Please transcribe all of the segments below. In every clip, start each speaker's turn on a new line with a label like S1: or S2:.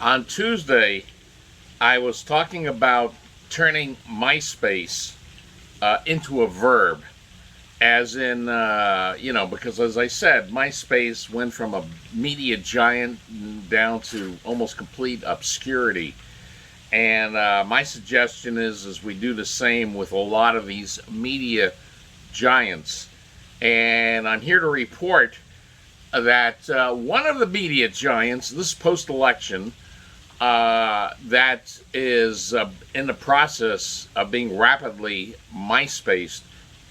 S1: On Tuesday, I was talking about turning MySpace into a verb, as in, because as I said, MySpace went from a media giant down to almost complete obscurity. And my suggestion is we do the same with a lot of these media giants. And I'm here to report that one of the media giants, this post-election, that is in the process of being rapidly MySpaced,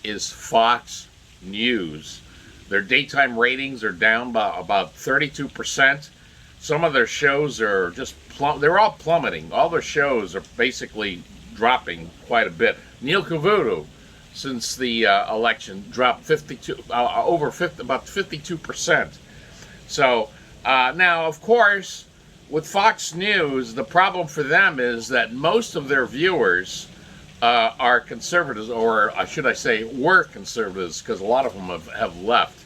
S1: is Fox News. Their daytime ratings are down by about 32%. Some of their shows are just they're all plummeting. All their shows are basically dropping quite a bit. Neil Cavuto, since the election, dropped 52 over 50, about 52%. So now, of course, with Fox News, the problem for them is that most of their viewers are conservatives, or should I say, were conservatives, because a lot of them have left.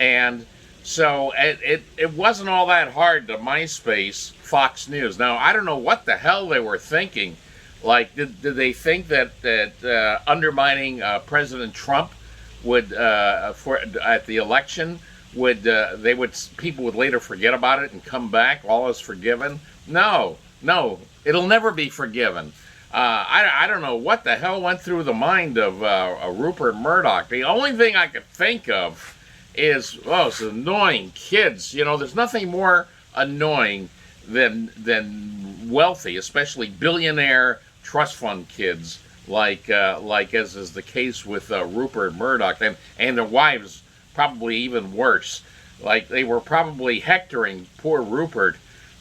S1: And so it wasn't all that hard to MySpace Fox News. Now, I don't know what the hell they were thinking. Like, did they think that undermining President Trump would at the election would people would later forget about it and come back, all is forgiven? No, it'll never be forgiven. I don't know what the hell went through the mind of Rupert Murdoch. The only thing I could think of is, it's annoying kids. There's nothing more annoying than wealthy, especially billionaire trust fund kids, like as is the case with Rupert Murdoch, and their wives, probably even worse. Like, they were probably hectoring poor Rupert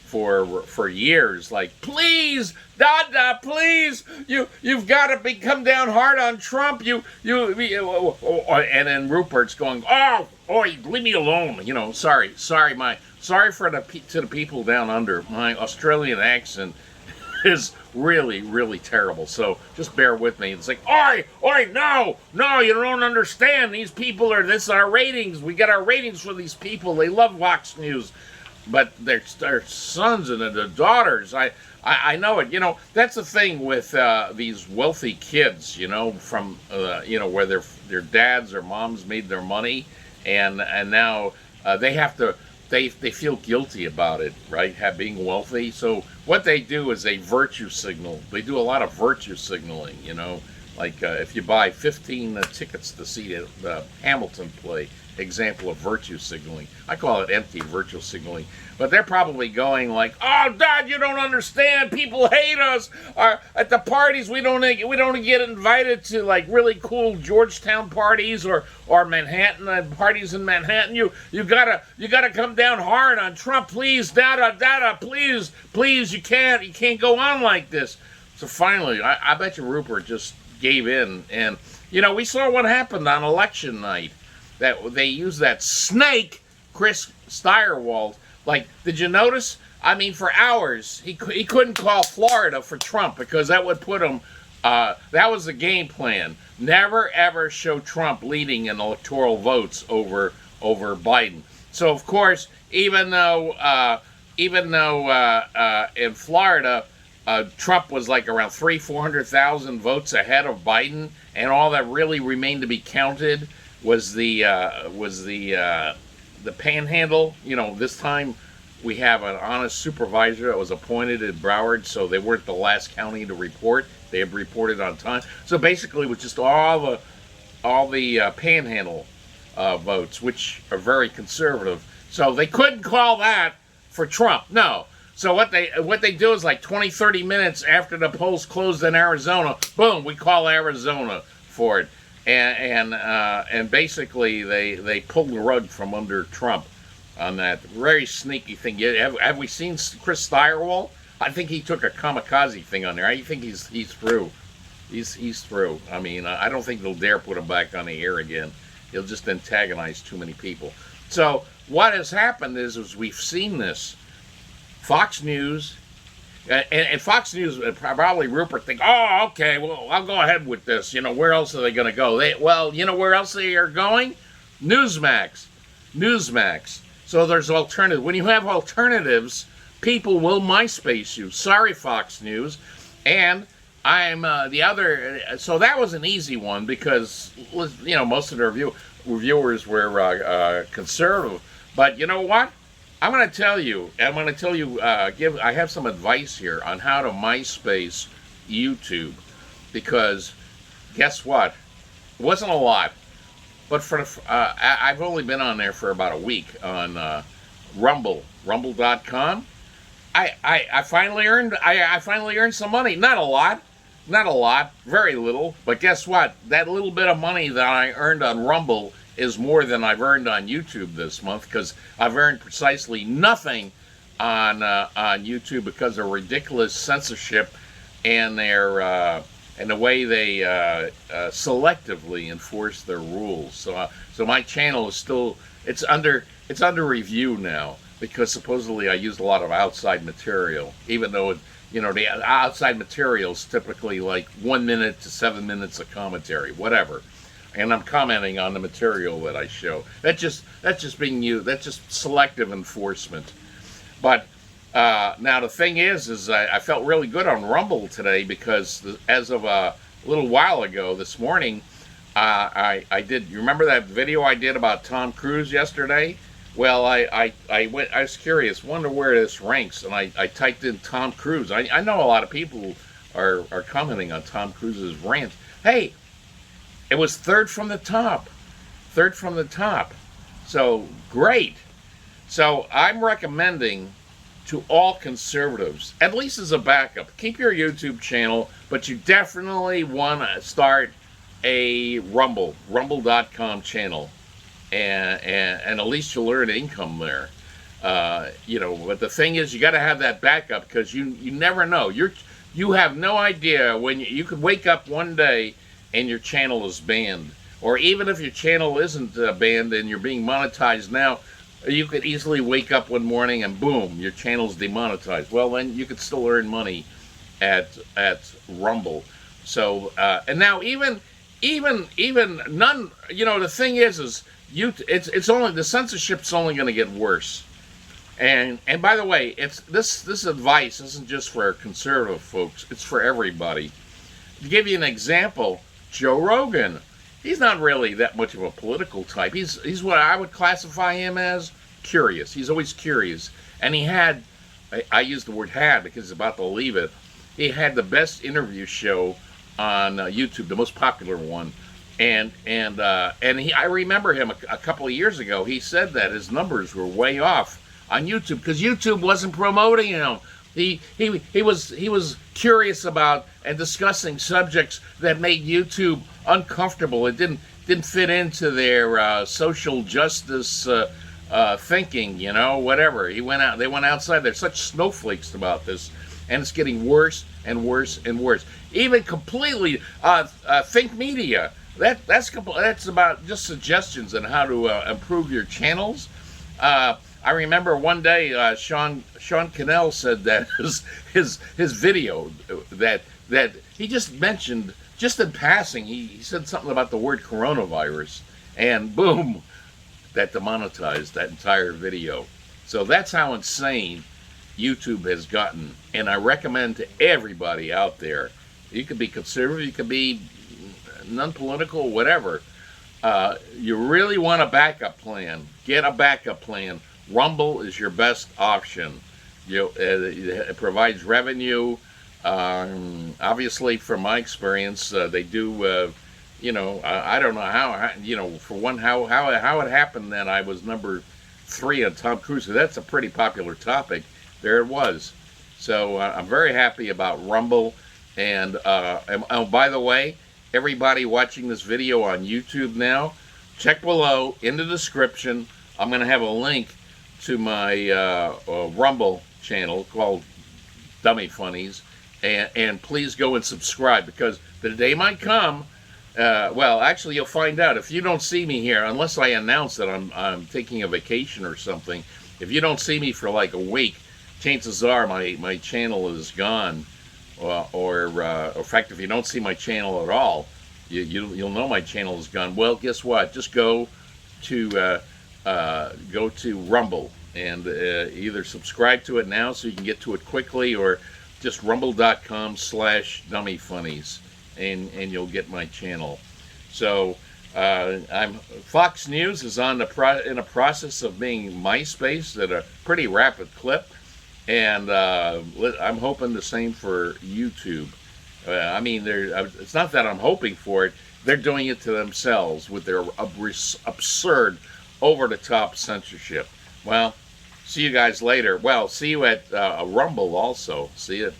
S1: for years, like, please, Dada, please, you've got to come down hard on Trump. And then Rupert's going, leave me alone. Sorry to the people down under. My Australian accent is really, really terrible. So just bear with me. It's like, no, you don't understand. These people this is our ratings. We get our ratings for these people. They love Fox News. But their sons and their daughters, I know it. That's the thing with these wealthy kids, from where their dads or moms made their money, and now they have to. They feel guilty about it, right? Being wealthy. So what they do is they virtue signal. They do a lot of virtue signaling. Like if you buy 15 tickets to see the Hamilton play. Example of virtue signaling. I call it empty virtue signaling. But they're probably going like, "Oh, Dad, you don't understand. People hate us. At the parties, we don't get invited to like really cool Georgetown parties or Manhattan parties in Manhattan. You gotta come down hard on Trump, please, Dada, please. You can't go on like this." So finally, I bet you Rupert just gave in, and we saw what happened on election night. That they used that snake, Chris Steyerwald. Like, did you notice? I mean, for hours, he couldn't call Florida for Trump because that would put him, that was the game plan. Never, ever show Trump leading in electoral votes over Biden. So, of course, even though in Florida, Trump was like around 400,000 votes ahead of Biden, and all that really remained to be counted was the Panhandle. This time we have an honest supervisor that was appointed in Broward, so they weren't the last county to report. They had reported on time. So basically, it was just all the Panhandle votes, which are very conservative. So they couldn't call that for Trump. No. So what they do is like 20, 30 minutes after the polls closed in Arizona, boom, we call Arizona for it. And basically they pulled the rug from under Trump on that very sneaky thing. Have we seen Chris Steyerwald? I think he took a kamikaze thing on there. I think he's through. He's through. I mean, I don't think they'll dare put him back on the air again. He'll just antagonize too many people. So what has happened is we've seen this. Fox News. And Fox News, probably Rupert think, okay, well, I'll go ahead with this. Where else are they going to go? Where else they are going? Newsmax. So there's alternative. When you have alternatives, people will MySpace you. Sorry, Fox News. And I'm the other. So that was an easy one because most of the reviewers were conservative. But you know what? I'm going to tell you. I have some advice here on how to MySpace YouTube, because guess what? It wasn't a lot, but I've only been on there for about a week on Rumble.com. I finally earned some money. Not a lot, very little. But guess what? That little bit of money that I earned on Rumble is more than I've earned on YouTube this month, because I've earned precisely nothing on YouTube because of ridiculous censorship and their and the way they selectively enforce their rules. So my channel is still it's under review now, because supposedly I used a lot of outside material, even though the outside material is typically like 1 minute to 7 minutes of commentary, whatever. And I'm commenting on the material that I show. That's just selective enforcement. But now the thing is I felt really good on Rumble today, because as of a little while ago, this morning, I did. You remember that video I did about Tom Cruise yesterday? Well, I was curious, wonder where this ranks, and I typed in Tom Cruise. I know a lot of people are commenting on Tom Cruise's rant. Hey, it was third from the top. So great. So I'm recommending to all conservatives, at least as a backup, keep your YouTube channel, but you definitely want to start a Rumble.com channel, and at least you'll earn income there. But the thing is, you got to have that backup, because you never know. You have no idea when you could wake up one day and your channel is banned, or even if your channel isn't banned and you're being monetized now, you could easily wake up one morning and boom, your channel's demonetized. Well, then you could still earn money at Rumble. So and now even none. The thing is it's only, the censorship's only going to get worse. And by the way, it's this advice isn't just for conservative folks. It's for everybody. To give you an example, Joe Rogan. He's not really that much of a political type. He's what I would classify him as curious. He's always curious. And he had, I use the word had because he's about to leave it, he had the best interview show on YouTube, the most popular one. And I remember him a couple of years ago, he said that his numbers were way off on YouTube because YouTube wasn't promoting him. He was curious about and discussing subjects that made YouTube uncomfortable. It didn't fit into their social justice thinking, whatever. They went outside. They're such snowflakes about this, and it's getting worse and worse and worse. Even completely Think Media. That's about just suggestions on how to improve your channels. I remember one day Sean Cannell said that his video that he just mentioned, just in passing, he said something about the word coronavirus, and boom, that demonetized that entire video. So that's how insane YouTube has gotten. And I recommend to everybody out there, you could be conservative, you could be non-political, whatever, you really want a backup plan. Get a backup plan. Rumble is your best option. It provides revenue. Obviously, from my experience, they do. I don't know how. For one, how it happened that I was number 3 on Tom Cruise. That's a pretty popular topic. There it was. So I'm very happy about Rumble. And oh, by the way, everybody watching this video on YouTube now, check below in the description. I'm going to have a link to my Rumble channel called Dummy Funnies, and please go and subscribe, because the day might come, well, actually you'll find out if you don't see me here, unless I announce that I'm taking a vacation or something. If you don't see me for like a week, chances are my channel is gone, or in fact, if you don't see my channel at all, you'll know my channel is gone. Well, guess what? Just go to Rumble And either subscribe to it now so you can get to it quickly, or just rumble.com/dummyfunnies, and you'll get my channel. So Fox News is in a process of being MySpaced at a pretty rapid clip, and I'm hoping the same for YouTube. I mean, it's not that I'm hoping for it. They're doing it to themselves with their absurd, over-the-top censorship. Well, see you guys later. Well, see you at Rumble also. See you.